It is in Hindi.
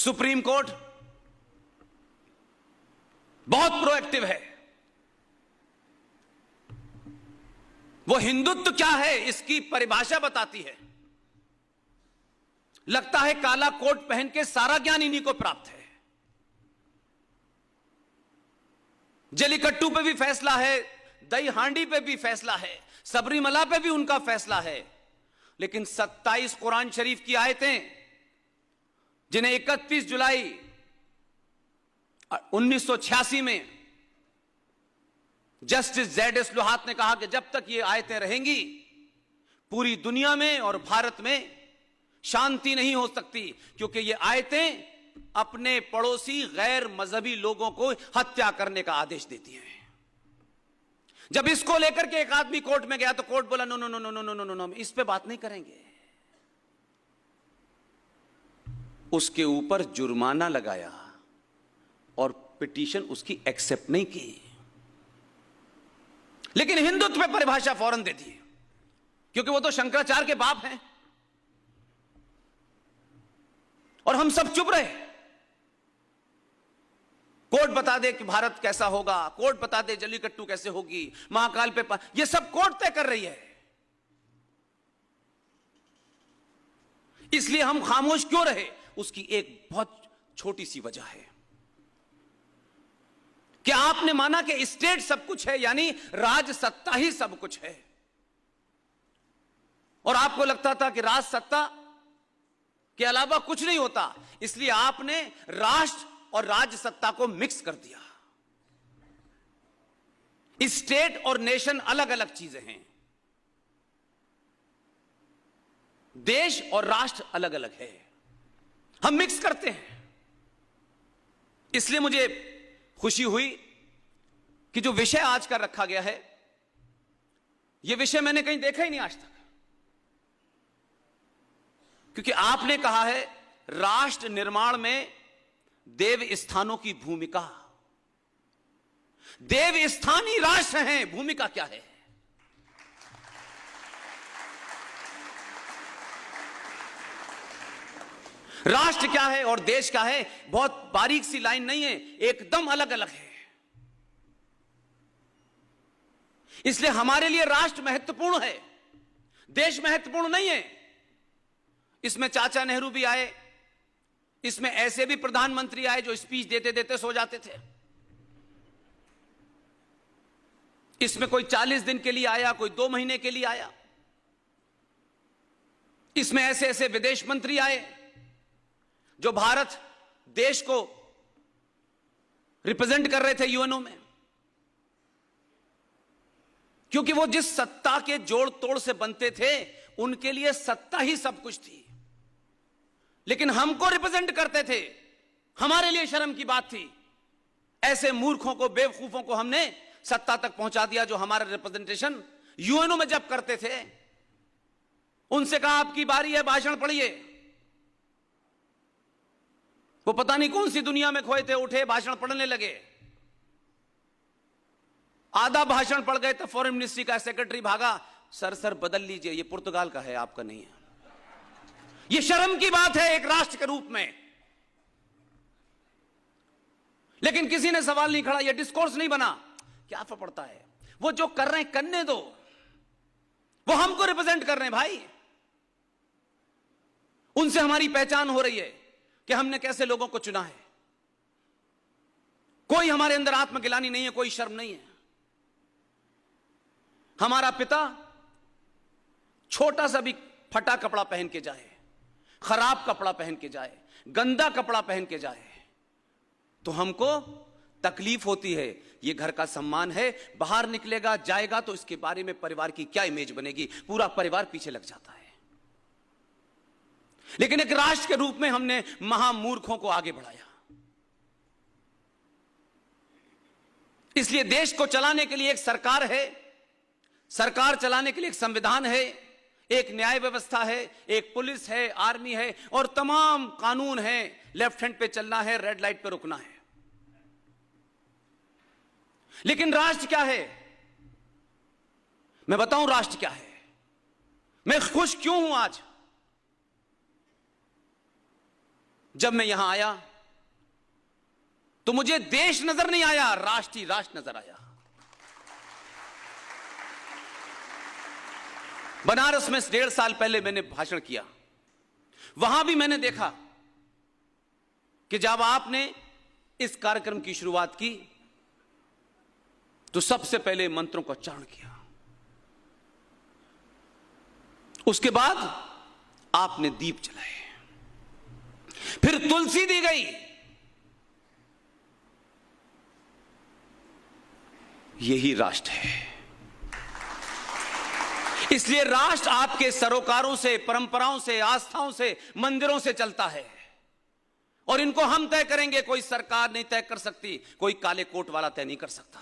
सुप्रीम कोर्ट बहुत प्रोएक्टिव है। वो हिंदुत्व क्या है इसकी परिभाषा बताती है। लगता है काला कोट पहन के सारा ज्ञान इन्हीं को प्राप्त है। जलीकट्टू पे भी फैसला है, दही हांडी पे भी फैसला है, सबरीमला पे भी उनका फैसला है। लेकिन 27 कुरान शरीफ की आयतें जिन्हें 31 जुलाई 1986 में जस्टिस Z.S. लोहात ने कहा कि जब तक ये आयतें रहेंगी पूरी दुनिया में और भारत में शांति नहीं हो सकती, क्योंकि ये आयतें अपने पड़ोसी गैर मजहबी लोगों को हत्या करने का आदेश देती हैं। जब इसको लेकर के एक आदमी कोर्ट में गया तो कोर्ट बोला no no no no no no no no, इस पे बात नहीं करेंगे। उसके ऊपर जुर्माना लगाया और पिटीशन उसकी एक्सेप्ट नहीं की। लेकिन हिंदुत्व पे परिभाषा फौरन दे दी, क्योंकि वो तो शंकराचार्य के बाप हैं। और हम सब चुप रहे। कोर्ट बता दे कि भारत कैसा होगा, कोर्ट बता दे जलीकट्टू कैसे होगी, महाकाल पे ये सब कोर्ट तय कर रही है। इसलिए हम खामोश क्यों रहे? उसकी एक बहुत छोटी सी वजह है कि आपने माना कि स्टेट सब कुछ है, यानी राज सत्ता ही सब कुछ है। और आपको लगता था कि राज सत्ता के अलावा कुछ नहीं होता, इसलिए आपने राष्ट्र और राज्य सत्ता को मिक्स कर दिया। स्टेट और नेशन अलग अलग चीजें हैं, देश और राष्ट्र अलग अलग है, हम मिक्स करते हैं। इसलिए मुझे खुशी हुई कि जो विषय आज का रखा गया है, यह विषय मैंने कहीं देखा ही नहीं आज तक। क्योंकि आपने कहा है राष्ट्र निर्माण में देव स्थानों की भूमिका। देव स्थान ही राष्ट्र हैं, भूमिका क्या है? राष्ट्र क्या है और देश क्या है, बहुत बारीक सी लाइन नहीं है, एकदम अलग अलग है। इसलिए हमारे लिए राष्ट्र महत्वपूर्ण है, देश महत्वपूर्ण नहीं है। इसमें चाचा नेहरू भी आए, इसमें ऐसे भी प्रधानमंत्री आए जो स्पीच देते देते सो जाते थे। इसमें कोई 40 दिन के लिए आया, कोई 2 महीने के लिए आया। इसमें ऐसे ऐसे विदेश मंत्री आए जो भारत देश को रिप्रेजेंट कर रहे थे यूएनओ में, क्योंकि वो जिस सत्ता के जोड़ तोड़ से बनते थे उनके लिए सत्ता ही सब कुछ थी। लेकिन हमको रिप्रेजेंट करते थे, हमारे लिए शर्म की बात थी। ऐसे मूर्खों को, बेवकूफों को हमने सत्ता तक पहुंचा दिया जो हमारा रिप्रेजेंटेशन यूएनओ में जब करते थे। उनसे कहा आपकी बारी है, भाषण पढ़िए। वो पता नहीं कौन सी दुनिया में खोए थे, उठे भाषण पढ़ने लगे। आधा भाषण पढ़ गए तो फॉरेन मिनिस्ट्री का सेक्रेटरी भागा, सर बदल लीजिए, ये पुर्तगाल का है, आपका नहीं है। ये शर्म की बात है एक राष्ट्र के रूप में। लेकिन किसी ने सवाल नहीं खड़ा, ये डिस्कोर्स नहीं बना। क्या फर्क पड़ता है, वो जो कर रहे हैं करने दो, वो हमको रिप्रेजेंट कर रहे हैं भाई। उनसे हमारी पहचान हो रही है कि हमने कैसे लोगों को चुना है। कोई हमारे अंदर आत्मगिलानी नहीं है, कोई शर्म नहीं है। हमारा पिता छोटा सा भी फटा कपड़ा पहन के जाए, खराब कपड़ा पहन के जाए, गंदा कपड़ा पहन के जाए तो हमको तकलीफ होती है। ये घर का सम्मान है, बाहर निकलेगा जाएगा तो इसके बारे में परिवार की क्या इमेज बनेगी, पूरा परिवार पीछे लग जाता है। लेकिन एक राष्ट्र के रूप में हमने महामूर्खों को आगे बढ़ाया। इसलिए देश को चलाने के लिए एक सरकार है, सरकार चलाने के लिए एक संविधान है, एक न्याय व्यवस्था है, एक पुलिस है, आर्मी है और तमाम कानून है। लेफ्ट हैंड पे चलना है, रेड लाइट पे रुकना है। लेकिन राष्ट्र क्या है? मैं बताऊं राष्ट्र क्या है। मैं खुश क्यों हूं आज? जब मैं यहां आया तो मुझे देश नजर नहीं आया, राष्ट्र नजर आया। बनारस में 1.5 साल पहले मैंने भाषण किया, वहां भी मैंने देखा कि जब आपने इस कार्यक्रम की शुरुआत की तो सबसे पहले मंत्रों का उच्चारण किया, उसके बाद आपने दीप जलाए, फिर तुलसी दी गई। यही राष्ट्र है। इसलिए राष्ट्र आपके सरोकारों से, परंपराओं से, आस्थाओं से, मंदिरों से चलता है और इनको हम तय करेंगे। कोई सरकार नहीं तय कर सकती, कोई काले कोट वाला तय नहीं कर सकता।